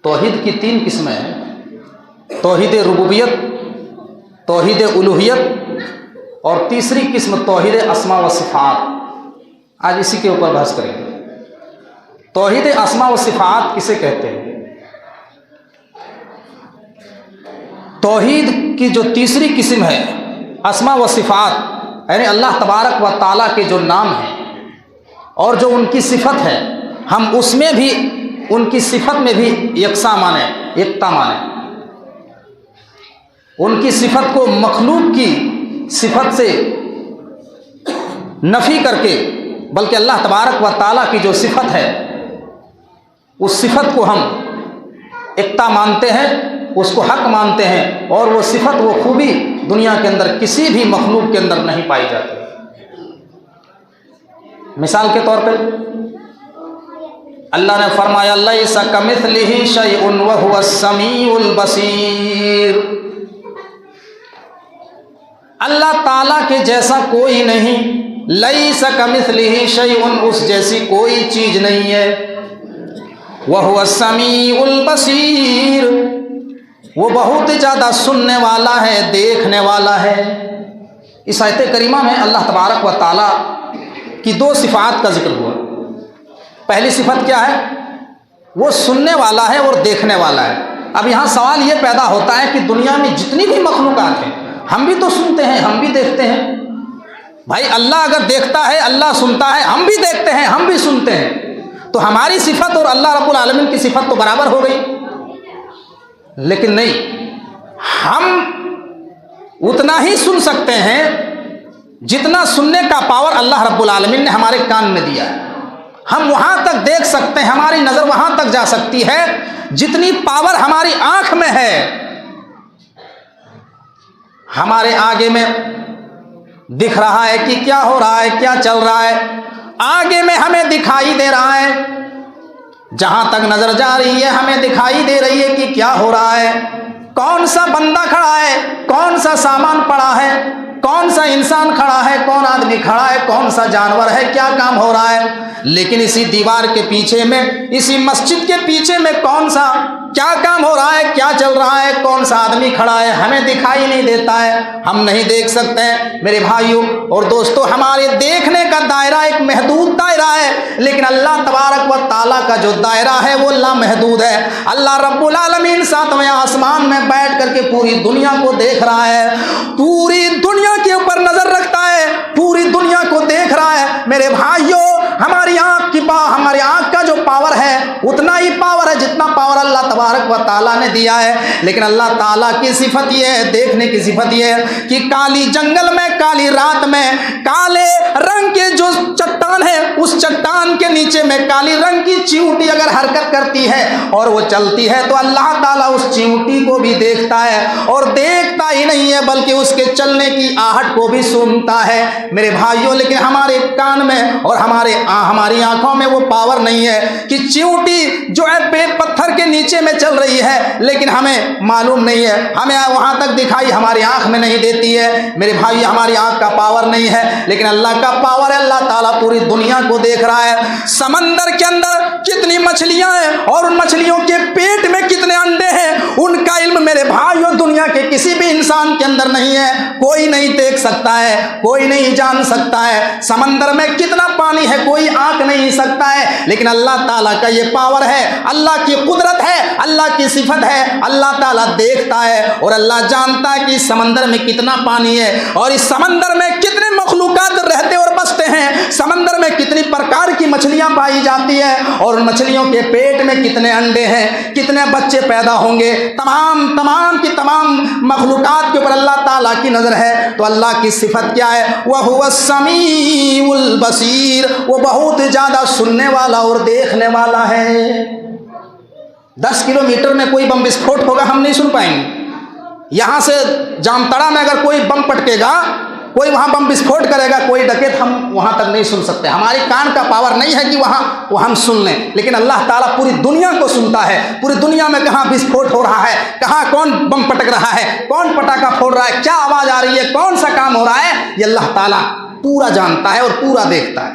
توحید کی 3 قسمیں ہیں: توحید ربوبیت، توحید الوہیت اور تیسری قسم توحید اسماء و صفات۔ آج اسی کے اوپر بحث کریں گے۔ توحید اسماء و صفات کسے کہتے ہیں؟ توحید کی جو تیسری قسم ہے اسماء و صفات، یعنی اللہ تبارک و تعالیٰ کے جو نام ہیں اور جو ان کی صفت ہے، ہم اس میں بھی ان کی صفت میں بھی یکساں مانیں، یکتا مانیں۔ ان کی صفت کو مخلوق کی صفت سے نفی کر کے، بلکہ اللہ تبارک و تعالیٰ کی جو صفت ہے اس صفت کو ہم یکتا مانتے ہیں، اس کو حق مانتے ہیں، اور وہ صفت، وہ خوبی دنیا کے اندر کسی بھی مخلوق کے اندر نہیں پائی جاتی۔ مثال کے طور پر اللہ نے فرمایا لیس کمثلہ شیء وہو السمیع البصیر، اللہ تعالیٰ کے جیسا کوئی نہیں، لیس کمثلہ شیء، اس جیسی کوئی چیز نہیں ہے، وہو السمیع البصیر، وہ بہت زیادہ سننے والا ہے، دیکھنے والا ہے۔ اس آیت کریمہ میں اللہ تبارک و تعالیٰ کی 2 صفات کا ذکر ہوا۔ پہلی صفت کیا ہے؟ وہ سننے والا ہے اور دیکھنے والا ہے۔ اب یہاں سوال یہ پیدا ہوتا ہے کہ دنیا میں جتنی بھی مخلوقات ہیں، ہم بھی تو سنتے ہیں، ہم بھی دیکھتے ہیں۔ بھائی اللہ اگر دیکھتا ہے، اللہ سنتا ہے، ہم بھی دیکھتے ہیں، ہم بھی سنتے ہیں، تو ہماری صفت اور اللہ رب العالمین کی صفت تو برابر ہو گئی۔ لیکن نہیں، ہم اتنا ہی سن سکتے ہیں جتنا سننے کا پاور اللہ رب العالمین نے ہمارے کان میں دیا ہے۔ ہم وہاں تک دیکھ سکتے ہیں، ہماری نظر وہاں تک جا سکتی ہے جتنی پاور ہماری آنکھ میں ہے۔ ہمارے آگے میں دکھ رہا ہے کہ کیا ہو رہا ہے، کیا چل رہا ہے، آگے میں ہمیں دکھائی دے رہا ہے، جہاں تک نظر جا رہی ہے ہمیں دکھائی دے رہی ہے کہ کیا ہو رہا ہے، کون سا بندہ کھڑا ہے، کون سا سامان پڑا ہے، کون سا انسان کھڑا ہے، کون آدمی کھڑا ہے، کون سا جانور ہے، کیا کام ہو رہا ہے۔ لیکن اسی دیوار کے پیچھے میں، اسی مسجد کے پیچھے میں کون سا کیا کام ہو رہا ہے، کیا چل رہا ہے، کون سا آدمی کھڑا ہے، ہمیں دکھائی نہیں دیتا ہے، ہم نہیں دیکھ سکتے ہیں۔ میرے بھائیوں اور دوستوں، ہمارے دیکھنے کا دائرہ ایک محدود دائرہ ہے، لیکن اللہ تبارک و تعالیٰ کا جو دائرہ ہے وہ لامحدود ہے۔ اللہ رب العالمین 7ویں آسمان میں بیٹھ کر کے پوری دنیا کو دیکھ رہا ہے، پوری دنیا کے اوپر نظر رکھتا ہے، پوری دنیا کو دیکھ رہا ہے۔ میرے بھائیوں، ہماری آنکھ کا جو پاور ہے اتنا ہی پاور ہے جتنا پاور اللہ تبارک و تعالیٰ نے دیا ہے۔ لیکن اللہ تعالیٰ کی صفت یہ ہے، دیکھنے کی صفت یہ ہے کہ کالی جنگل میں، کالی رات میں، کالے رنگ کے جو چٹان ہے، اس چٹان کے نیچے میں کالی رنگ کی چیونٹی اگر حرکت کرتی ہے اور وہ چلتی ہے تو اللہ تعالیٰ اس چیونٹی کو بھی دیکھتا ہے، اور دیکھتا ہی نہیں ہے بلکہ اس کے چلنے کی آہٹ کو بھی سنتا ہے۔ میرے بھائیوں، لیکن ہمارے کان میں اور ہماری آنکھوں میں وہ پاور نہیں ہے کہ چیونٹی جو ہے پتھر کے نیچے میں چل رہی ہے، لیکن ہمیں معلوم نہیں ہے، ہمیں وہاں تک دکھائی ہماری آنکھ میں نہیں دیتی ہے۔ میرے بھائی، ہماری آنکھ کا پاور نہیں ہے، لیکن اللہ کا پاور ہے۔ اللہ تعالیٰ پوری دنیا کو دیکھ رہا ہے۔ سمندر کے اندر کتنی مچھلیاں ہیں اور ان مچھلیوں کے پیٹ میں کتنے انڈے ہیں، ان کا علم میرے بھائیوں دنیا کے کسی بھی انسان کے اندر نہیں ہے۔ کوئی نہیں دیکھ سکتا ہے، کوئی نہیں جان سکتا ہے سمندر میں کتنا پانی ہے، کوئی آنکھ نہیں سکتا ہے، لیکن اللہ تعالیٰ کا یہ پاور ہے، اللہ کی قدرت ہے، اللہ کی صفت ہے۔ اللہ تعالیٰ دیکھتا ہے اور اللہ جانتا ہے کہ اس سمندر میں کتنا پانی ہے، اور اس سمندر میں کتنے مخلوقات رہتے اور بستے ہیں، سمندر میں کتنی پرکار کی مچھلیاں پائی جاتی ہے، اور ان مچھلیوں کے پیٹ میں کتنے انڈے ہیں، کتنے بچے پیدا ہوں گے۔ تمام کی تمام مخلوقات کے اوپر اللہ تعالیٰ کی نظر ہے۔ تو اللہ کی صفت کیا ہے؟ وَهُوَ السَّمِيعُ الْبَصِيرُ، وہ بہت زیادہ سننے والا اور دیکھنے والا ہے۔ 10 کلومیٹر میں کوئی بم وسفوٹ ہوگا، ہم نہیں سن پائیں گے۔ یہاں سے جامتڑا میں اگر کوئی بم پٹکے گا، کوئی وہاں بم وسفوٹ کرے گا، کوئی ڈکیت، ہم وہاں تک نہیں سن سکتے۔ ہماری کان کا پاور نہیں ہے کہ وہ ہم سن لیں، لیکن اللہ تعالیٰ پوری دنیا کو سنتا ہے۔ پوری دنیا میں کہاں وسفوٹ ہو رہا ہے، کہاں کون بم پٹک رہا ہے، کون پٹاخہ پھوڑ رہا ہے، کیا آواز آ رہی ہے، کون سا کام ہو رہا ہے، یہ اللہ تعالیٰ پورا جانتا ہے اور پورا دیکھتا ہے۔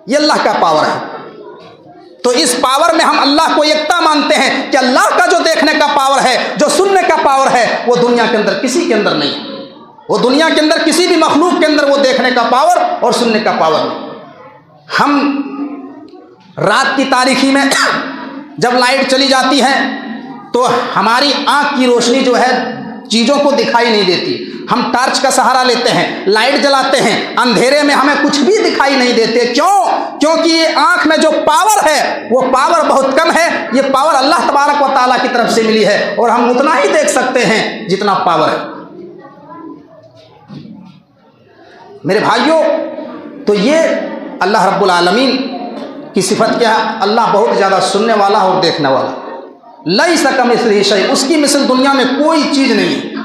یہ اللہ کا پاور ہے۔ تو اس پاور میں ہم اللہ کو یکتا مانتے ہیں کہ اللہ کا جو دیکھنے کا پاور ہے، جو سننے کا پاور ہے، وہ دنیا کے اندر کسی کے اندر نہیں ہے۔ وہ دنیا کے اندر کسی بھی مخلوق کے اندر وہ دیکھنے کا پاور اور سننے کا پاور نہیں۔ ہم رات کی تاریکی میں جب لائٹ چلی جاتی ہے تو ہماری آنکھ کی روشنی جو ہے چیزوں کو دکھائی نہیں دیتی، ہم ٹارچ کا سہارا لیتے ہیں، لائٹ جلاتے ہیں، اندھیرے میں ہمیں کچھ بھی دکھائی نہیں دیتے۔ کیونکہ یہ آنکھ میں جو پاور ہے وہ پاور بہت کم ہے، یہ پاور اللہ تبارک و تعالیٰ کی طرف سے ملی ہے، اور ہم اتنا ہی دیکھ سکتے ہیں جتنا پاور ہے۔ میرے بھائیوں، تو یہ اللہ رب العالمین کی صفت کیا ہے؟ اللہ بہت زیادہ سننے والا اور دیکھنے والا۔ لیس کمثلہ شیء، اس کی مثل دنیا میں کوئی چیز نہیں ہے۔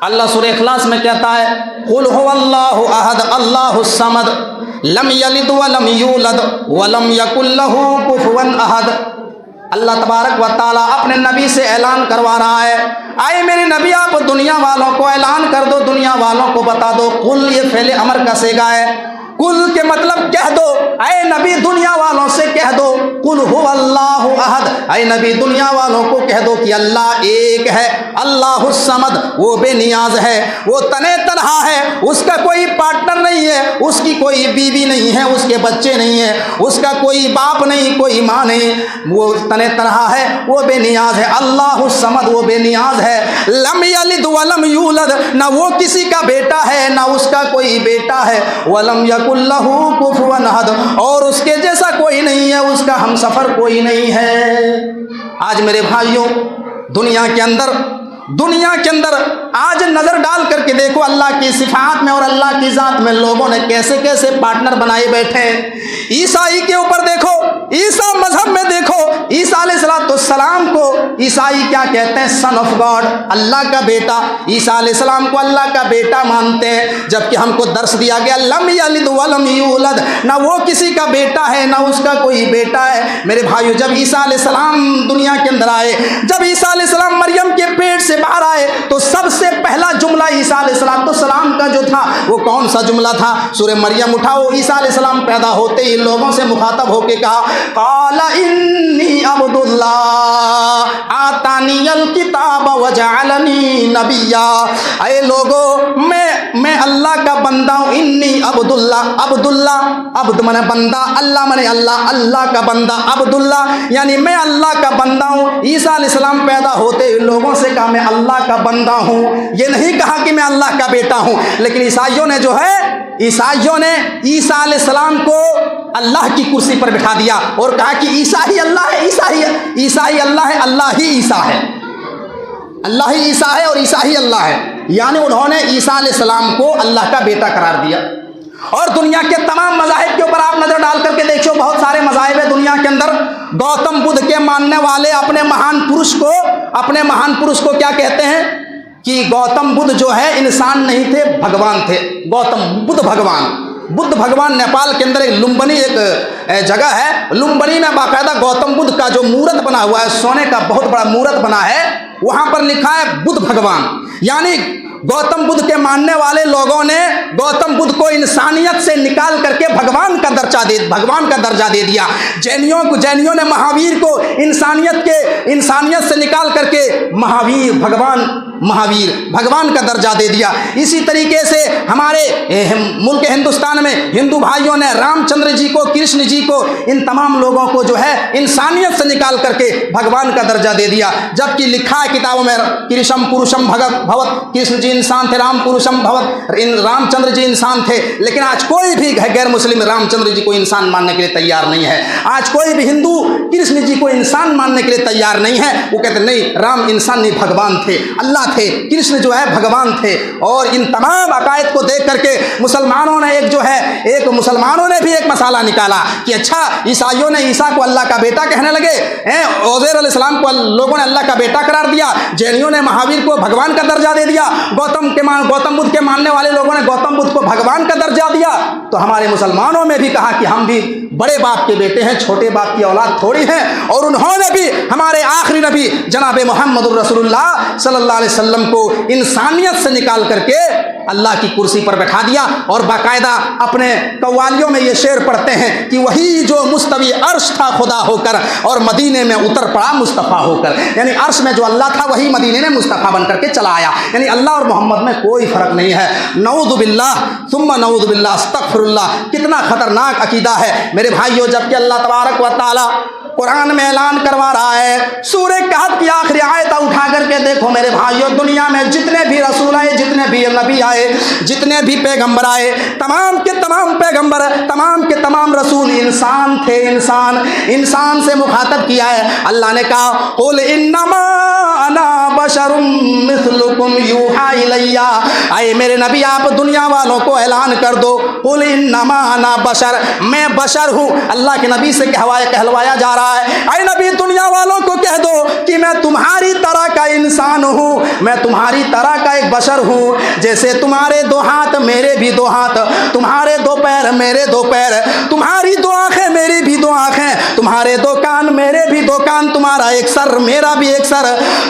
اللہ سورہ اخلاص میں کہتا ہے قل هو اللہ احد اللہ الصمد لم یلد ولم یولد ولم یکن له کفوا احد۔ اللہ تبارک و تعالیٰ اپنے نبی سے اعلان کروا رہا ہے، آئے میرے نبی آپ دنیا والوں کو اعلان کر دو، دنیا والوں کو بتا دو۔ قل یہ فعل امر کا صیغہ ہے، کل کے مطلب کہہ دو، اے نبی دنیا والوں سے کہہ دو قل هو اللہ احد، اے نبی دنیا والوں کو کہہ دو کہ اللہ ایک ہے، اللہ الصمد، وہ بے نیاز ہے، وہ تنے تنہا ہے، اس کا کوئی پارٹنر نہیں ہے، اس کی کوئی بیوی نہیں ہے، اس کے بچے نہیں ہیں، اس کا کوئی باپ نہیں، کوئی ماں نہیں، وہ تنے تنہا ہے، وہ بے نیاز ہے، اللہ الصمد، وہ بے نیاز ہے، لم یلد ولم یولد، نہ وہ کسی کا بیٹا ہے نہ اس کا کوئی بیٹا ہے، ولم یکن لہ کفوا احد، اور اس کے جیسا کوئی نہیں ہے، اس کا ہم سفر کوئی نہیں ہے۔ آج میرے بھائیوں، دنیا کے اندر آج نظر ڈال کر کے دیکھو اللہ کی صفات میں اور اللہ کی ذات میں لوگوں نے کیسے کیسے پارٹنر بنائے بیٹھے ہیں۔ عیسائی کے اوپر دیکھو، عیسیٰ مذہب میں دیکھو، عیسیٰ علیہ السلام کو عیسائی کیا کہتے ہیں؟ سن آف گاڈ، اللہ کا بیٹا۔ عیسیٰ علیہ السلام کو اللہ کا بیٹا مانتے ہیں، جبکہ ہم کو درس دیا گیا لم یلد ولم یولد، نہ وہ کسی کا بیٹا ہے نہ اس کا کوئی بیٹا ہے۔ میرے بھائیو، جب عیسیٰ علیہ السلام دنیا کے اندر آئے، جب عیسیٰ علیہ السلام مریم کے پیٹ سے باہر آئے تو سب سے پہلا جملہ عیسیٰ علیہ السلام کا جو تھا وہ کون سا جملہ تھا؟ سورہ مریم اٹھاؤ، عیسیٰ علیہ السلام پیدا ہوتے ہی لوگوں سے مخاطب ہو کے کہا قال انی عبد اللہ آتانی الکتاب وجعلنی نبیا، اے لوگو میں اللہ کا بندہ ہوں، انی عبد اللہ، عبد من بندہ، اللہ من اللہ کا بندہ، عبد اللہ یعنی میں اللہ کا بندہ ہوں۔ عیسیٰ علیہ السلام پیدا ہوتے ہی لوگوں سے کہا میں اللہ کا بندہ ہوں، یہ نہیں کہا کہ میں اللہ کا بیٹا ہوں۔ لیکن عیسائیوں نے عیسیٰ علیہ السلام کو اللہ کی کرسی پر بٹھا دیا اور کہا کہ عیسیٰ ہی اللہ ہے، عیسیٰ ہی اللہ ہے، اللہ ہی عیسیٰ ہے، اللہ ہی عیسیٰ ہے اور عیسیٰ ہی اللہ ہے، یعنی انہوں نے عیسیٰ علیہ السلام کو اللہ کا بیٹا قرار دیا۔ اور دنیا کے تمام مذاہب کے اوپر آپ نظر ڈال کر کے دیکھو، بہت سارے مذاہب ہیں دنیا کے اندر، گوتم بدھ کے ماننے والے اپنے مہان پرش کو کیا کہتے ہیں کہ گوتم بدھ جو ہے انسان نہیں تھے، بھگوان تھے۔ گوتم بدھ بھگوان نیپال کے اندر ایک لمبنی ایک جگہ ہے، لمبنی میں باقاعدہ گوتم بدھ کا جو مورت بنا ہوا ہے، سونے کا بہت بڑا مورت بنا ہے، وہاں پر لکھا ہے بدھ بھگوان، یعنی گوتم بدھ کے ماننے والے لوگوں نے گوتم بدھ کو انسانیت سے نکال کر کے بھگوان کا درجہ دے دیا۔ جینیوں نے مہاویر کو انسانیت سے نکال کر کے بھگوان کا درجہ دے دیا۔ اسی طریقے سے ہمارے ملک ہندوستان میں ہندو بھائیوں نے رام چندر جی کو، کرشن جی کو، ان تمام لوگوں کو جو ہے انسانیت سے نکال کر کے بھگوان کا درجہ دے دیا، جبکہ لکھا ہے کتابوں میں کرشم پروشم بھگوت، کرشن جی انسان تھے، رام پروشم بھگوت، رام چندر جی انسان تھے۔ لیکن آج کوئی بھی غیر مسلم رام چندر جی کو انسان ماننے کے لیے تیار نہیں ہے، آج کوئی بھی ہندو کرشن جی کو انسان ماننے کے لیے تیار نہیں ہے، وہ کہتے نہیں رام انسان نہیں، بھگوان تھے، اللہ تھے، کرشن جو ہے بھگوان تھے۔ اور ان تمام عقائد کو دیکھ کر کے مسلمانوں نے بھی ایک مسئلہ نکالا کہ اچھا عیسائیوں نے عیسیٰ کو اللہ کا بیٹا کہنے لگے، عزیر علیہ السلام کو لوگوں نے اللہ کا بیٹا قرار دیا، جینیوں نے مہاویر کو بھگوان کا درجہ دے دیا، گوتم بدھ کے ماننے والے لوگوں نے گوتم بدھ کو بھگوان کا درجہ دیا، تو ہمارے مسلمانوں میں بھی کہا کہ ہم بھی بڑے باپ کے بیٹے ہیں، چھوٹے باپ کی اولاد تھوڑی ہیں۔ اور انہوں نے بھی ہمارے آخری نبی جناب محمد الرسول اللہ صلی اللہ علیہ وسلم کو انسانیت سے نکال کر کے اللہ کی کرسی پر بیٹھا دیا اور باقاعدہ اپنے قوالیوں میں یہ شعر پڑھتے ہیں کہ وہی جو مستوی عرش تھا خدا ہو کر اور مدینے میں اتر پڑا مصطفیٰ ہو کر، یعنی عرش میں جو اللہ تھا وہی مدینے میں مصطفیٰ بن کر کے چلا آیا، یعنی اللہ اور محمد میں کوئی فرق نہیں ہے۔ نعوذ باللہ ثم نعوذ باللہ استغفر اللہ، کتنا خطرناک عقیدہ ہے میرے بھائیو، جبکہ اللہ تبارک و تعالی قرآن میں اعلان کروا رہا ہے۔ سورہ کہف کی آخری آیت اٹھا کر کے دیکھو میرے بھائیو، دنیا میں جتنے بھی رسول آئے، جتنے بھی نبی آئے، جتنے بھی پیغمبر آئے، تمام کے تمام پیغمبر، تمام کے تمام رسول انسان تھے، انسان سے مخاطب کیا ہے۔ اللہ نے کہا قل انما انا بشر مثلکم یوحی الی، اے میرے نبی آپ دنیا والوں کو اعلان کر دو قل انما انا بشر، میں بشر ہوں۔ اللہ کے نبی سے کہلوایا جا رہا ہے اے نبی دنیا والوں کو کہہ دو کہ میں تمہاری طرح کا انسان ہوں، میں تمہاری طرح کا ایک بشر ہوں، جیسے تمہارے دو ہاتھ میرے بھی دو ہاتھ، تمہارے دو پیر میرے دو پیر، تمہاری دو آنکھیں میری بھی دو آنکھیں، تمہارے دو کان میرے بھی دو کان، تمہارا ایک سر میرا بھی ایک سر،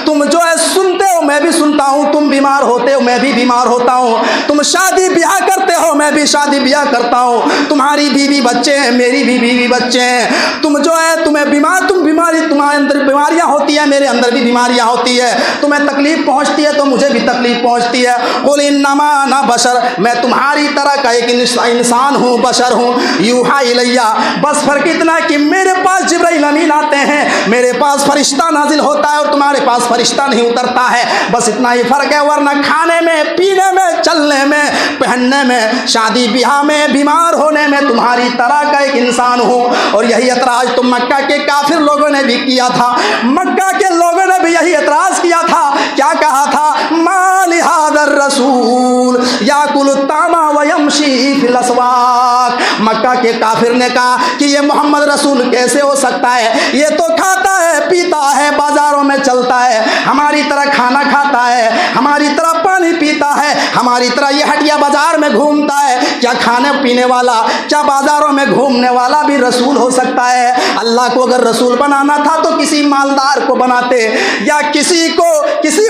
تم جو ہے سنتے ہو میں بھی سنتا ہوں، تم بیمار ہوتے ہو میں بھی بیمار ہوتا ہوں، تم شادی بیاہ کرتے ہو میں بھی شادی بیاہ کرتا ہوں، تمہاری بیوی بچے ہیں میری بھی بیوی بچے ہیں، تم جو ہے تمہیں تمہارے اندر بیماریاں ہوتی ہیں میرے اندر بھی بیماریاں ہوتی ہے، تمہیں تکلیف پہنچتی ہے تو مجھے بھی تکلیف پہنچتی ہے۔ قل انما انا بشر، میں تمہاری طرح کا ایک انسان ہوں، بشر ہوں، یوحی الیہ، بس فرق اتنا ہے کہ میرے پاس جبرائیل امین آتے ہیں، میرے پاس فرشتہ نازل ہوتا ہے اور تمہارے پاس فرشتہ نہیں اترتا ہے، بس اتنا ہی فرق ہے، ورنہ کھانے میں، پینے میں، چلنے میں، پہننے میں، شادی بیاہ میں، بیمار ہونے میں تمہاری طرح کا ایک انسان ہوں۔ اور یہی اعتراض تو مکہ کے کافر لوگوں نے بھی کیا تھا، مکہ کے لوگوں نے بھی یہی اعتراض کیا تھا، کیا کہا تھا ما لہذا الرسول یاکل الطعام ویمشی فی الاسواق، مکہ کے کافر نے کہا کہ یہ محمد رسول کیسے ہو سکتا ہے، یہ تو کھاتا ہے پیتا ہے بازاروں میں چلتا ہے، ہماری طرح کھانا کھاتا ہے، ہماری طرح پانی پیتا ہے، ہماری طرح یہ ہٹیا بازار میں گھومتا ہے، کیا کھانے پینے والا، کیا بازاروں میں گھومنے والا بھی رسول ہو سکتا ہے؟ اللہ کو اگر رسول بنانا تھا تو کسی مالدار کو بناتے، یا کسی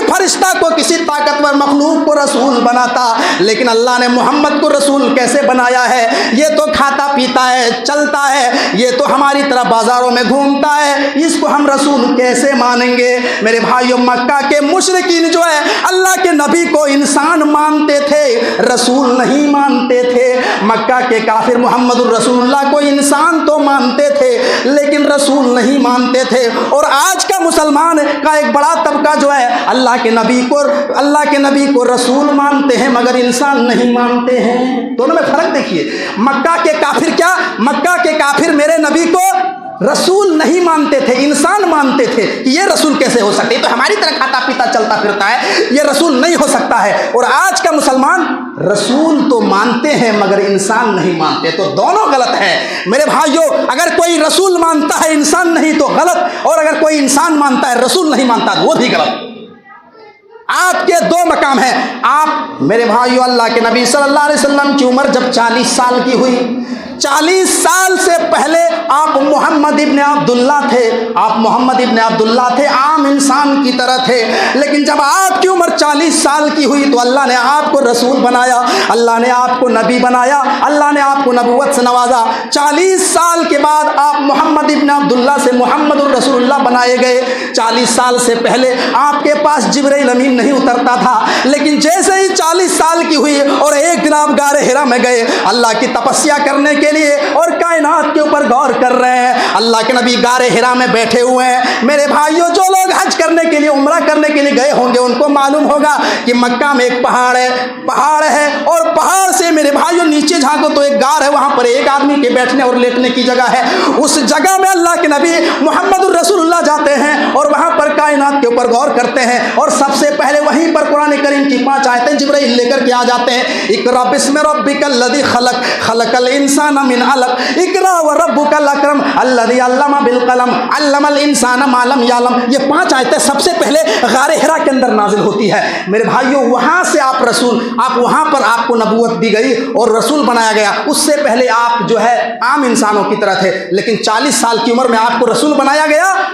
فرشتہ کو، کسی طاقتور مخلوق کو رسول بناتا، لیکن اللہ نے محمد کو رسول کیسے بنایا ہے؟ یہ تو کھاتا پیتا ہے، چلتا ہے، یہ تو ہماری طرح بازاروں میں گھومتا ہے، اس کو ہم رسول کیسے مانیں گے؟ میرے بھائیوں، مکہ کے مشرکین جو ہے اللہ کے نبی کو انسان مانتے تھے، رسول نہیں مانتے تھے۔ مکہ کے کافر محمد الرسول اللہ کو انسان تو مانتے تھے لیکن رسول نہیں مانتے تھے، اور آج کا مسلمان کا ایک بڑا طبقہ جو ہے اللہ کے نبی کو رسول مانتے ہیں مگر انسان نہیں مانتے ہیں۔ دونوں میں فرق دیکھیے، مکہ کے کافر میرے نبی کو رسول نہیں مانتے تھے، انسان مانتے تھے کہ یہ رسول کیسے ہو سکتے، تو ہماری طرح کھاتا پیتا چلتا پھرتا ہے، یہ رسول نہیں ہو سکتا ہے۔ اور آج کا مسلمان رسول تو مانتے ہیں مگر انسان نہیں مانتے، تو دونوں غلط ہے میرے بھائیوں۔ اگر کوئی رسول مانتا ہے انسان نہیں تو غلط، اور اگر کوئی انسان مانتا ہے رسول نہیں مانتا تو وہ بھی غلط۔ آپ کے دو مقام ہیں۔ آپ میرے بھائیو، اللہ کے نبی صلی اللہ علیہ وسلم کی عمر جب 40 سال کی ہوئی، 40 سال سے پہلے آپ محمد ابن عبداللہ تھے، عام انسان کی طرح تھے، لیکن جب آپ کی عمر 40 سال کی ہوئی تو اللہ نے آپ کو رسول بنایا، اللہ نے آپ کو نبی بنایا، اللہ نے آپ کو نبوت سے نوازا۔ 40 سال کے بعد آپ محمد ابن عبداللہ سے محمد الرسول اللہ بنائے گئے۔ 40 سال سے پہلے آپ کے پاس جبرائیل امین نہیں اترتا تھا، لیکن جیسے ہی 40 سال کی ہوئی اور ایک دن آپ غار حرا میں گئے اللہ کی تپسیا کرنے کے لیے اور کائنات کے اوپر غور کر رہے ہیں، اللہ کے نبی غار حرا میں بیٹھے ہوئے ہیں۔ میرے بھائیوں، جو لوگ حج کرنے کے لیے، عمرہ کرنے کے لیے گئے ہوں گے ان کو معلوم ہوگا کہ مکہ میں ایک پہاڑ ہے اور پہاڑ سے میرے بھائیوں نیچے جھانکو تو ایک غار ہے، وہاں پر ایک آدمی کے بیٹھنے اور لیٹنے کی جگہ ہے۔ اس جگہ میں اللہ کے نبی محمد الرسول اللہ جاتے ہیں اور وہاں پر کائنات کے اوپر غور کرتے ہیں، اور سب سے پہلے وہیں پر قرآن کریم کی 5 آیتیں جبرائیل لے کر کے آ جاتے ہیں۔ اقرأ بسم ربک الذی خلق، خلق الانسان من علق، اقرأ وربک الاکرم الذی علم بالقلم، علم الانسان ما لم یعلم۔ یہ 5 آیتیں سب سے پہلے غار حرا کے اندر نازل ہوتی ہے۔ میرے بھائیوں، وہاں سے وہاں پر آپ کو نبوت دی گئی اور رسول بنایا گیا۔ اس سے پہلے آپ جو ہے عام انسانوں کی طرح تھے، لیکن 40 سال کی عمر میں آپ کو رسول بنایا گیا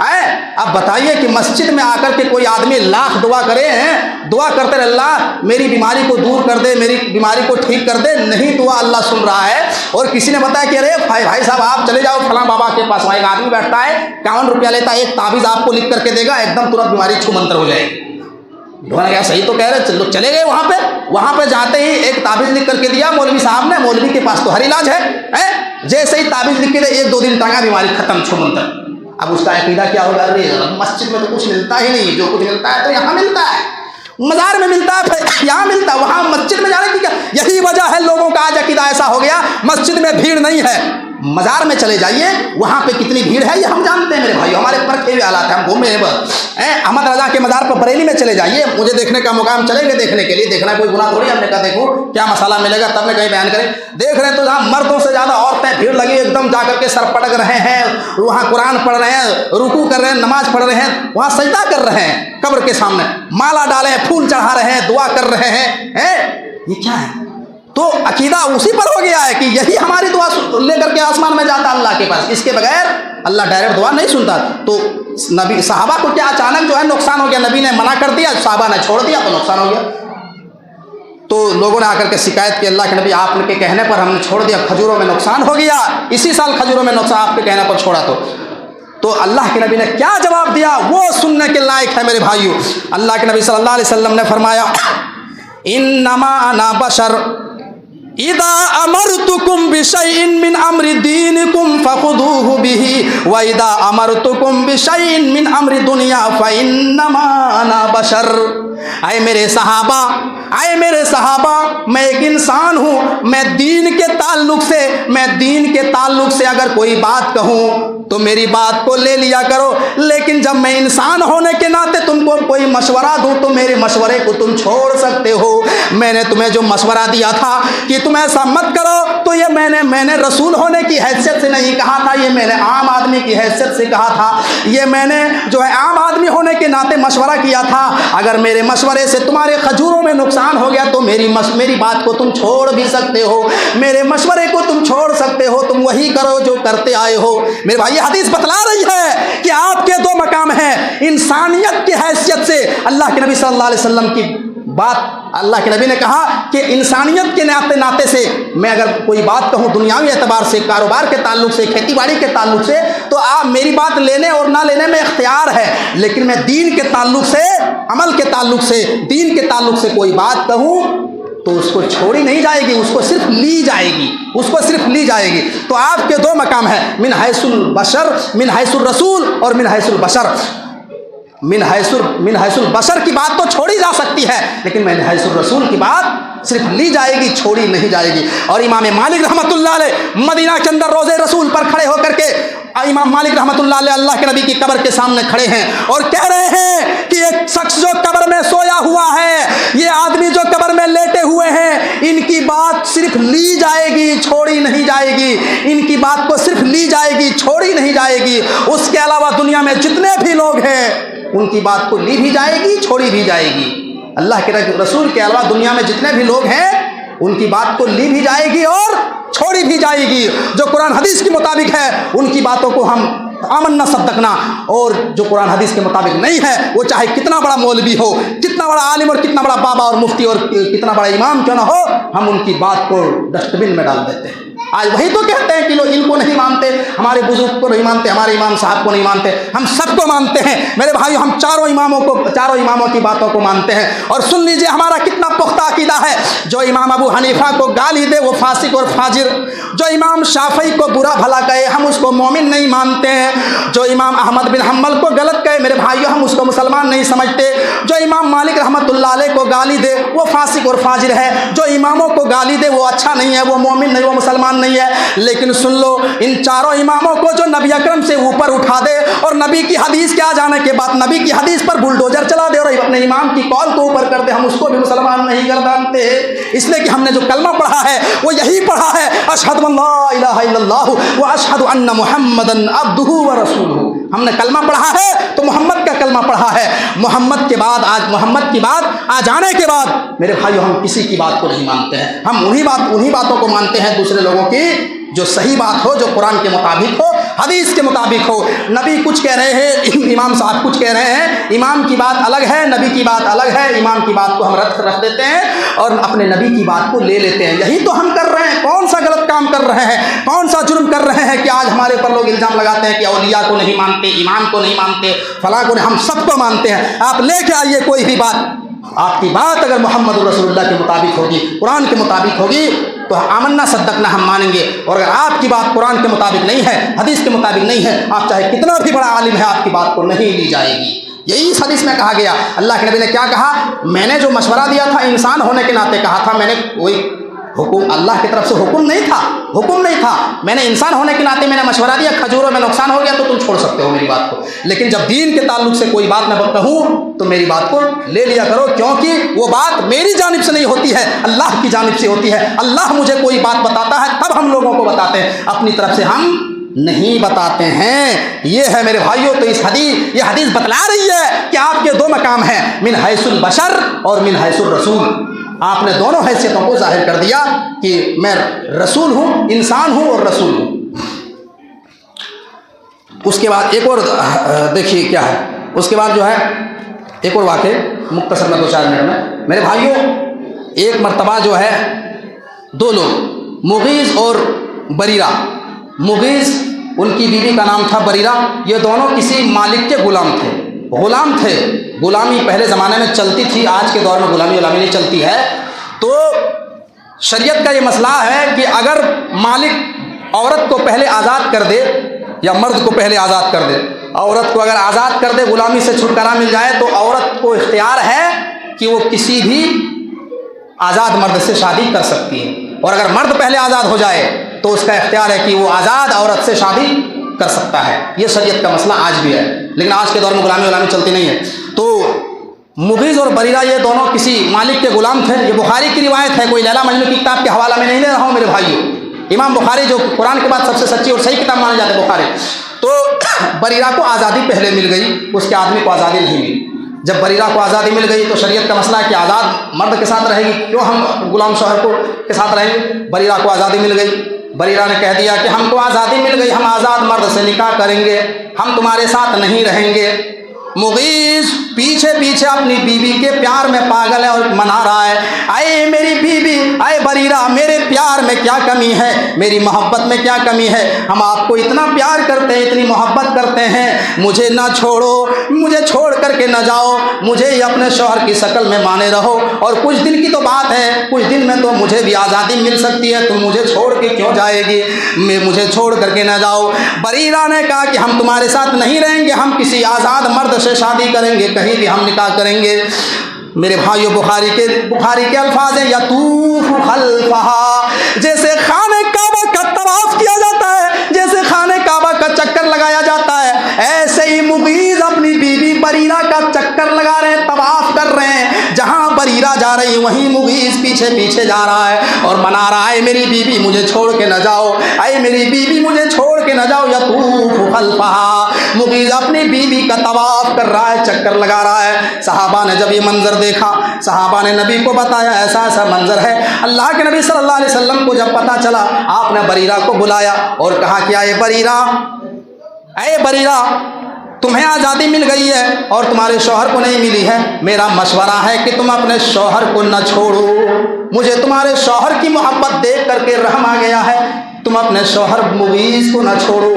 ہے؟ اب بتائیے کہ مسجد میں آ کر کے کوئی آدمی لاکھ دعا کرے ہیں، دعا کرتے رہے اللہ میری بیماری کو دور کر دے، میری بیماری کو ٹھیک کر دے، نہیں دعا اللہ سن رہا ہے، اور کسی نے بتایا کہ ارے بھائی صاحب آپ چلے جاؤ فلاں بابا کے پاس، وہاں ایک آدمی بیٹھتا ہے 51 روپیہ لیتا ہے، ایک تعویذ آپ کو لکھ کر کے دے گا، ایک دم ترنت بیماری چھو منتر ہو جائے گی۔ لوگوں نے کہا صحیح تو کہہ رہے، چلو چلے گئے وہاں پہ جاتے ہی ایک تعویذ لکھ کر کے دیا مولوی صاحب نے، مولوی کے پاس تو ہر علاج ہے، جیسے ہی تعویذ لکھ کے دے 1-2 دن ٹانگا بیماری ختم، چھو منتر۔ اب اس کا عقیدہ کیا ہوگا؟ ارے مسجد میں تو کچھ ملتا ہی نہیں، جو کچھ ملتا ہے تو یہاں ملتا ہے، مزار میں ملتا ہے، یہاں ملتا ہے، وہاں مسجد میں جانے کی کیا؟ یہی وجہ ہے لوگوں کا آج عقیدہ ایسا ہو گیا، مسجد میں بھیڑ نہیں ہے، مزار میں چلے جائیے وہاں پہ کتنی بھیڑ ہے یہ ہم جانتے ہیں میرے بھائی، ہمارے پرکھے ہوئے حالات ہیں، ہم گھومے ہیں بس۔ احمد رضا کے مزار پر بریلی میں چلے جائیے، مجھے دیکھنے کا موقع، ہم چلیں گے دیکھنے کے لیے، دیکھنا کوئی گناہ تھوڑی، ہم نے کہا دیکھو کیا مسئلہ ملے گا تب میں کہیں بیان کریں، دیکھ رہے ہیں تو جہاں مردوں سے زیادہ عورتیں بھیڑ لگی ایک دم، جا کر کے سر پٹک رہے ہیں، وہاں قرآن پڑھ رہے ہیں، رکوع کر رہے ہیں، نماز پڑھ رہے ہیں، وہاں سجدہ کر رہے ہیں قبر کے سامنے، مالا ڈالے ہیں، پھول چڑھا رہے ہیں، دعا کر رہے ہیں، یہ کیا ہے؟ تو عقیدہ اسی پر ہو گیا ہے کہ یہی ہماری دعا لے کر کے آسمان میں جاتا اللہ کے پاس، اس کے بغیر اللہ ڈائریکٹ دعا نہیں سنتا۔ تو نبی صحابہ کو کیا اچانک جو ہے نقصان ہو گیا، نبی نے منع کر دیا، صحابہ نے چھوڑ دیا تو نقصان ہو گیا۔ تو لوگوں نے آ کر کے شکایت کی، اللہ کے نبی آپ کے کہنے پر ہم نے چھوڑ دیا، کھجوروں میں نقصان ہو گیا، اسی سال کھجوروں میں نقصان آپ کے کہنے پر چھوڑا تو اللہ کے نبی نے کیا جواب دیا وہ سننے کے لائق ہے میرے بھائیوں۔ اللہ کے نبی صلی اللہ علیہ وسلم نے فرمایا انما انا بشر اذا امرتکم بشیء من امر دینکم فخذوه به واذا امرتکم بشیء من امر دنیا فانما انا بشر۔ اے میرے صحابہ میں ایک انسان ہوں، میں دین کے تعلق سے اگر کوئی بات کہوں تو میری بات کو لے لیا کرو، لیکن جب میں انسان ہونے کے ناطے تم کو کوئی مشورہ دوں تو میرے مشورے کو تم چھوڑ سکتے ہو۔ میں نے تمہیں جو مشورہ دیا تھا کہ تم ایسا مت کرو تو یہ میں نے رسول ہونے کی حیثیت سے نہیں کہا تھا، یہ میں نے عام آدمی کی حیثیت سے کہا تھا، یہ میں نے جو ہے عام آدمی ہونے کے ناطے مشورہ کیا تھا۔ اگر میرے مشورے سے تمہارے کھجوروں میں نقصان ہو گیا تو میری بات کو تم چھوڑ بھی سکتے ہو، میرے مشورے کو تم چھوڑ سکتے ہو، تم وہی کرو جو کرتے آئے ہو۔ میرے بھائی یہ حدیث بتلا رہی ہے کہ آپ کے 2 مقام ہیں، انسانیت کی حیثیت سے اللہ کے نبی صلی اللہ علیہ وسلم کی بات، اللہ کے نبی نے کہا کہ انسانیت کے ناطے سے میں اگر کوئی بات کہوں دنیاوی اعتبار سے، کاروبار کے تعلق سے، کھیتی باڑی کے تعلق سے، تو آپ میری بات لینے اور نہ لینے میں اختیار ہے، لیکن میں دین کے تعلق سے، عمل کے تعلق سے، دین کے تعلق سے کوئی بات کہوں تو اس کو چھوڑی نہیں جائے گی، اس کو صرف لی جائے گی، تو آپ کے 2 مقام ہیں، من حیث البشر، من حیث الرسول اور من حیث البشر۔ من حیث البشر کی بات تو چھوڑی جا سکتی ہے، لیکن من حیث الرسول کی بات صرف لی جائے گی، چھوڑی نہیں جائے گی۔ اور امام مالک رحمۃ اللہ علیہ مدینہ کے اندر روضے رسول پر کھڑے ہو کر کے، امام مالک رحمۃ اللہ علیہ اللہ کے نبی کی قبر کے سامنے کھڑے ہیں اور کہہ رہے ہیں کہ ایک شخص جو قبر میں سویا ہوا ہے، یہ آدمی جو قبر میں لیٹے ہوئے ہیں، ان کی بات صرف لی جائے گی، چھوڑی نہیں جائے گی، ان کی بات کو صرف لی جائے گی، چھوڑی نہیں جائے گی۔ اس کے علاوہ دنیا میں جتنے بھی لوگ ہیں ان کی بات کو لی بھی جائے گی، چھوڑی بھی جائے گی۔ اللہ کے رسول کے علاوہ دنیا میں جتنے بھی لوگ ہیں ان کی بات کو لی بھی جائے گی اور چھوڑی بھی جائے گی۔ جو قرآن حدیث کے مطابق ہے ان کی باتوں کو ہم آمنا صدقنا، اور جو قرآن حدیث کے مطابق نہیں ہے وہ چاہے کتنا بڑا مولوی ہو، کتنا بڑا عالم اور کتنا بڑا بابا اور مفتی اور کتنا بڑا امام کیوں نہ ہو، ہم ان کی بات کو ڈسٹ بن میں ڈال دیتے ہیں۔ آج وہی تو کہتے ہیں کہ لوگ ان کو نہیں مانتے، ہمارے بزرگ کو نہیں مانتے، ہمارے امام صاحب کو نہیں مانتے، ہم سب کو مانتے ہیں میرے بھائیو، ہم چاروں اماموں کی باتوں کو مانتے ہیں۔ اور سن لیجئے ہمارا کتنا پختہ عقیدہ ہے، جو امام ابو حنیفہ کو گالی دے وہ فاسق اور فاجر، جو امام شافعی کو برا بھلا کہے ہم اس کو مومن نہیں مانتے ہیں، جو امام احمد بن حنبل کو غلط کہے میرے بھائیو ہم اس کو مسلمان نہیں سمجھتے، جو امام مالک رحمۃ اللہ علیہ کو گالی دے وہ فاسق اور فاجر ہے، جو اماموں کو گالی دے وہ اچھا نہیں ہے، وہ مومن نہیں، وہ مسلمان نہیں ہے۔ لیکن سن لو ان چاروں اماموں کو جو نبی اکرم سے اوپر اٹھا دے اور نبی کی حدیث کے آ جانے کے بعد نبی کی حدیث پر بلڈوزر چلا دے اور اپنے امام کی قول کو اوپر کر دے، ہم اس کو بھی مسلمان نہیں گردانتے، اس لیے کہ ہم نے جو کلمہ پڑھا ہے وہ یہی پڑھا ہے، اشہد ان لا الہ الا اللہ واشہد ان محمدا عبدہ ورسولہ۔ ہم نے کلمہ پڑھا ہے تو محمد کا کلمہ پڑھا ہے، محمد کی بات آ جانے کے بعد میرے بھائیو ہم کسی کی بات کو نہیں مانتے ہیں، ہم انہی باتوں کو مانتے ہیں دوسرے لوگوں کی جو صحیح بات ہو، جو قرآن کے مطابق ہو۔ حدیث کے مطابق ہو. نبی کچھ کہہ رہے ہیں, امام صاحب کچھ کہہ رہے ہیں, امام کی بات الگ ہے, نبی کی بات الگ ہے. امام کی بات کو ہم رکھ دیتے ہیں اور اپنے نبی کی بات کو لے لیتے ہیں. یہی تو ہم کر رہے ہیں. کون سا غلط کام کر رہے ہیں, کون سا جرم کر رہے ہیں کہ آج ہمارے اوپر لوگ الزام لگاتے ہیں کہ اولیاء کو نہیں مانتے, امام کو نہیں مانتے, فلاں کو نہیں. ہم سب کو مانتے ہیں. آپ لے کے آئیے کوئی بھی بات, آپ کی بات اگر محمد رسول اللہ کے مطابق ہوگی, قرآن کے مطابق ہوگی تو آمنا صدقنا ہم مانیں گے. اور اگر آپ کی بات قرآن کے مطابق نہیں ہے, حدیث کے مطابق نہیں ہے, آپ چاہے کتنا بھی بڑا عالم ہے, آپ کی بات کو نہیں لی جائے گی. یہی اس حدیث میں کہا گیا. اللہ کے نبی نے کیا کہا, میں نے جو مشورہ دیا تھا انسان ہونے کے ناطے کہا تھا, میں نے کوئی حکم, اللہ کی طرف سے حکم نہیں تھا, میں نے انسان ہونے کے ناطے میں نے مشورہ دیا. کھجوروں میں نقصان ہو گیا تو تم چھوڑ سکتے ہو میری بات کو, لیکن جب دین کے تعلق سے کوئی بات میں کہوں تو میری بات کو لے لیا کرو, کیونکہ وہ بات میری جانب سے نہیں ہوتی ہے, اللہ کی جانب سے ہوتی ہے. اللہ مجھے کوئی بات بتاتا ہے تب ہم لوگوں کو بتاتے ہیں, اپنی طرف سے ہم نہیں بتاتے ہیں. یہ ہے میرے بھائیوں. تو یہ حدیث بتلا رہی ہے کہ آپ کے دو مقام ہیں, من حیث البشر اور من حیث الرسول. آپ نے دونوں حیثیتوں کو ظاہر کر دیا کہ میں رسول ہوں, انسان ہوں اور رسول ہوں. اس کے بعد ایک اور دیکھیے کیا ہے, اس کے بعد جو ہے ایک اور واقعہ مختصر میں 2-4 منٹ میں. میرے بھائیوں, ایک مرتبہ جو ہے دو لوگ, مغیث اور بریرہ. مغیث ان کی بیوی کا نام تھا بریرہ. یہ دونوں کسی مالک کے غلام تھے. غلامی پہلے زمانے میں چلتی تھی, آج کے دور میں غلامی نہیں چلتی ہے. تو شریعت کا یہ مسئلہ ہے کہ اگر مالک عورت کو پہلے آزاد کر دے یا مرد کو پہلے آزاد کر دے, عورت کو اگر آزاد کر دے, غلامی سے چھٹکارا مل جائے, تو عورت کو اختیار ہے کہ وہ کسی بھی آزاد مرد سے شادی کر سکتی ہے. اور اگر مرد پہلے آزاد ہو جائے تو اس کا اختیار ہے کہ وہ آزاد عورت سے شادی کر سکتا ہے. یہ شریعت کا مسئلہ آج بھی ہے, لیکن آج کے دور میں غلامی چلتی نہیں ہے. تو مغیث اور بریرہ یہ دونوں کسی مالک کے غلام تھے. یہ بخاری کی روایت ہے, کوئی لیلا مجنون کی کتاب کے حوالہ میں نہیں لے رہا ہوں میرے بھائیوں. امام بخاری جو قرآن کے بعد سب سے سچی اور صحیح کتاب مانے جاتے ہیں بخاری. تو بریرہ کو آزادی پہلے مل گئی, اس کے آدمی کو آزادی نہیں ملی. جب بریرہ کو آزادی مل گئی تو شریعت کا مسئلہ ہے کہ آزاد مرد کے ساتھ رہے گی, کیوں ہم غلام شوہر کے ساتھ رہیں گے. بریرہ کو آزادی مل گئی. بریرہ نے کہہ دیا کہ ہم کو آزادی مل گئی, ہم آزاد مرد سے نکاح کریں گے, ہم تمہارے ساتھ نہیں رہیں گے. مغیث پیچھے اپنی بیوی کے پیار میں پاگل ہے اور منا رہا ہے, اے میری بیوی, اے بریرہ, میرے پیار میں کیا کمی ہے, میری محبت میں کیا کمی ہے, ہم آپ کو اتنا پیار کرتے ہیں, اتنی محبت کرتے ہیں, مجھے نہ چھوڑو, مجھے چھوڑ کر کے نہ جاؤ, مجھے ہی اپنے شوہر کی شکل میں مانے رہو, اور کچھ دن کی تو بات ہے, کچھ دن میں تو مجھے بھی آزادی مل سکتی ہے, تم مجھے چھوڑ کے کیوں جائے گی, مجھے چھوڑ کر کے نہ جاؤ. بریرہ نے کہا کہ ہم تمہارے ساتھ نہیں رہیں گے, ہم کسی آزاد مرد سے شادی کریں گے, کہیں بھی ہم نکاح کریں گے. میرے بھائیو, بخاری کے الفاظ ہیں, یطوف خلفہا, جیسے خانہ کعبہ کا طواف کیا جاتا ہے, جیسے خانہ کعبہ کا چکر لگایا جاتا ہے, ایسے ہی مغیث اپنی بیوی بریرہ کا چکر لگا رہے ہیں, طواف کر رہے ہیں. جہاں بریرہ جا رہی وہیں مغیث پیچھے جا رہا ہے اور منا رہا ہے, میری بیوی مجھے چھوڑ کے نہ جاؤ, اے میری بیوی مجھے چھوڑ کے نہ جاؤ. یطوف خلفہا, مغیث اپنی بیوی کا طواف کر رہا ہے, چکر لگا رہا ہے. صحابہ نے جب یہ منظر دیکھا, صحابہ نے نبی کو بتایا ایسا منظر ہے. اللہ کے نبی صلی اللہ علیہ وسلم کو جب پتا چلا, آپ نے بریرہ کو بلایا اور کہا کہ اے بریرہ, تمہیں آزادی مل گئی ہے اور تمہارے شوہر کو نہیں ملی ہے, میرا مشورہ ہے کہ تم اپنے شوہر کو نہ چھوڑو, مجھے تمہارے شوہر کی محبت دیکھ کر کے رحم آ گیا ہے, تم اپنے شوہر مغیث کو نہ چھوڑو.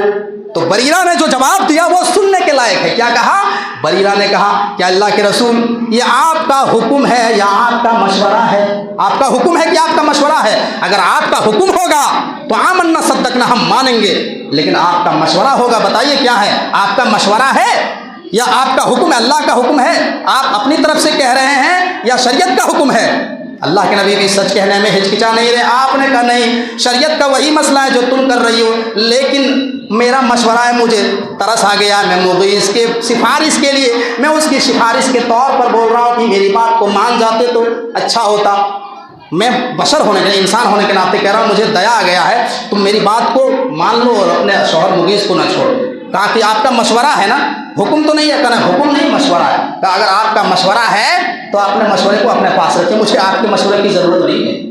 تو بریرہ نے جو جواب دیا وہ سننے کے لائق ہے. کیا کہا بریرہ نے؟ کہا کہ اللہ کے رسول, یہ آپ کا حکم ہے یا آپ کا مشورہ ہے؟ آپ کا حکم ہے کہ آپ کا مشورہ ہے؟ اگر آپ کا حکم ہوگا تو آمنا صدقنا, ہم مانیں گے, لیکن آپ کا مشورہ ہوگا, بتائیے کیا ہے, آپ کا مشورہ ہے یا آپ کا حکم ہے, اللہ کا حکم ہے, آپ اپنی طرف سے کہہ رہے ہیں یا شریعت کا حکم ہے؟ اللہ کے نبی بھی سچ کہنے میں ہچکچا نہیں رہے. آپ نے کہا نہیں, شریعت کا وہی مسئلہ ہے جو تم کر رہی ہو, لیکن میرا مشورہ ہے, مجھے ترس آ گیا, میں مغیث کے سفارش کے لیے, میں اس کی سفارش کے طور پر بول رہا ہوں کہ میری بات کو مان جاتے تو اچھا ہوتا. میں بشر ہونے کے, انسان ہونے کے ناطے کہہ رہا ہوں, مجھے دیا آ گیا ہے, تم میری بات کو مان لو اور اپنے شوہر مغیث کو نہ چھوڑو. کہا کہ آپ کا مشورہ ہے نا, حکم تو نہیں ہے. کہنا حکم نہیں, مشورہ ہے. کہا اگر آپ کا مشورہ ہے تو اپنے مشورے کو اپنے پاس رکھیں, مجھے آپ کے مشورے کی ضرورت نہیں ہے,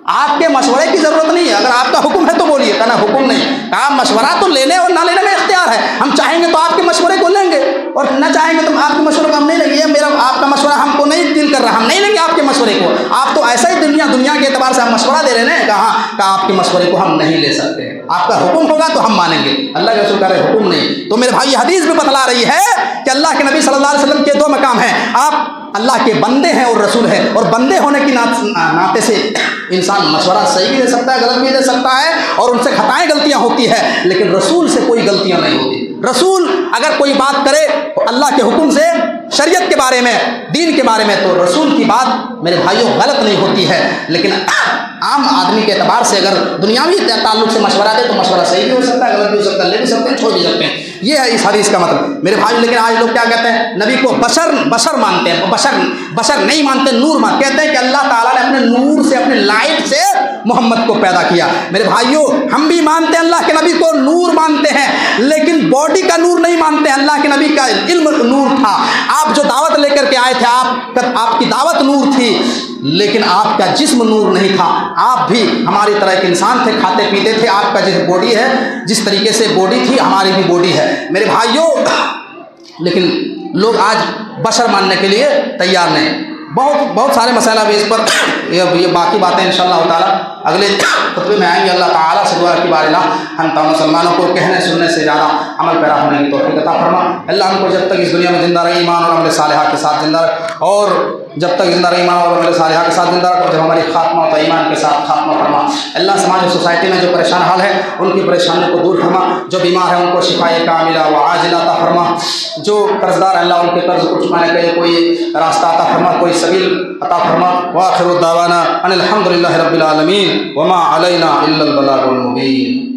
آپ کے مشورے کی ضرورت نہیں ہے. اگر آپ کا حکم ہے تو بولیے. کہنا حکم نہیں. کہا مشورہ تو لینے اور نہ لینے میں تیار ہے. ہم چاہیں گے تو آپ کے مشورے کو لیں گے اور نہ چاہیں گے تو آپ کے مشورے کو ہم نہیں لیں گے. یہ میرا آپ کا مشورہ ہم کو نہیں دل کر رہا, ہم نہیں لیں گے آپ کے مشورے کو. آپ تو ایسا ہی دنیا کے اعتبار سے ہم مشورہ دے رہے ہیں کہ آپ کے مشورے کو ہم نہیں لے سکتے. آپ کا حکم ہوگا تو ہم مانیں گے. اللہ کے رسول کا حکم نہیں. تو میرے بھائی حدیث بھی بتلا رہی ہے کہ اللہ کے نبی صلی اللہ علیہ وسلم کے دو مقام ہیں. آپ اللہ کے بندے ہیں اور رسول ہیں, اور بندے ہونے کی ناطے سے انسان مشورہ صحیح بھی دے سکتا ہے, غلط بھی دے سکتا ہے, اور ان سے خطائیں غلطیاں ہوتی ہے, لیکن رسول سے کوئی غلطیاں نہیں ہوتی. رسول اگر کوئی بات کرے اللہ کے حکم سے, شریعت کے بارے میں, دین کے بارے میں, تو رسول کی بات میرے بھائیوں غلط نہیں ہوتی ہے. لیکن عام آدمی کے اعتبار سے اگر دنیاوی تعلق سے مشورہ دے تو مشورہ صحیح بھی ہو سکتا ہے, غلط بھی ہو سکتا ہے, لے بھی سکتے ہیں, چھوڑ بھی سکتے ہیں. یہ ہے اس حدیث کا مطلب میرے بھائی. لیکن آج لوگ کیا کہتے ہیں, نبی کو بشر مانتے ہیں, بشر نہیں مانتے, نور مانتے. کہتے ہیں کہ اللہ تعالیٰ نے اپنے نور سے, اپنے لائٹ سے محمد کو پیدا کیا. میرے بھائیوں ہم بھی مانتے ہیں اللہ کے نبی کو نور مانتے ہیں, لیکن باڈی کا نور نہیں مانتے ہیں. اللہ کے نبی کا علم نور تھا. آپ جو دعوت لے کر کے آئے تھے, آپ کی دعوت نور تھی, لیکن آپ کا جسم نور نہیں تھا. آپ بھی ہماری طرح ایک انسان تھے, کھاتے پیتے تھے. آپ کا جس باڈی ہے, جس طریقے سے باڈی تھی, ہماری بھی باڈی ہے میرے بھائیوں. لیکن لوگ آج بشر ماننے کے لیے تیار نہیں. بہت سارے مسائل بھی اس پر یہ باقی باتیں انشاءاللہ تعالیٰ اگلے خطبے میں آئیں گے. اللہ تعالیٰ سے دعا کی بار اللہ ہم تمام مسلمانوں کو کہنے سننے سے زیادہ عمل پیرا ہونے کی توفیق عطا فرما. اللہ ہم کو جب تک اس دنیا میں زندہ رہے ایمان اور عمل صالحہ کے ساتھ زندہ رہے, اور جب تک زندہ رہے ایمان اور عمل صالحہ کے ساتھ زندہ رہے, جب ہماری خاتمہ ہوتا ہے ایمان کے ساتھ خاتمہ فرما. اللہ سماج و سوسائٹی میں جو پریشان حال ہے ان کی پریشانیوں کو دور فرما. جو بیمار ہیں ان کو شفا کاملہ و عاجلہ عطا فرما. جو قرضدار اللہ ان کے قرض کو چکانے کا کوئی راستہ عطا فرما, کوئی سبیل عطا فرما. وآخر دعوانا ان الحمد للہ رب العالمین وما علینا الا البلاغ المبین.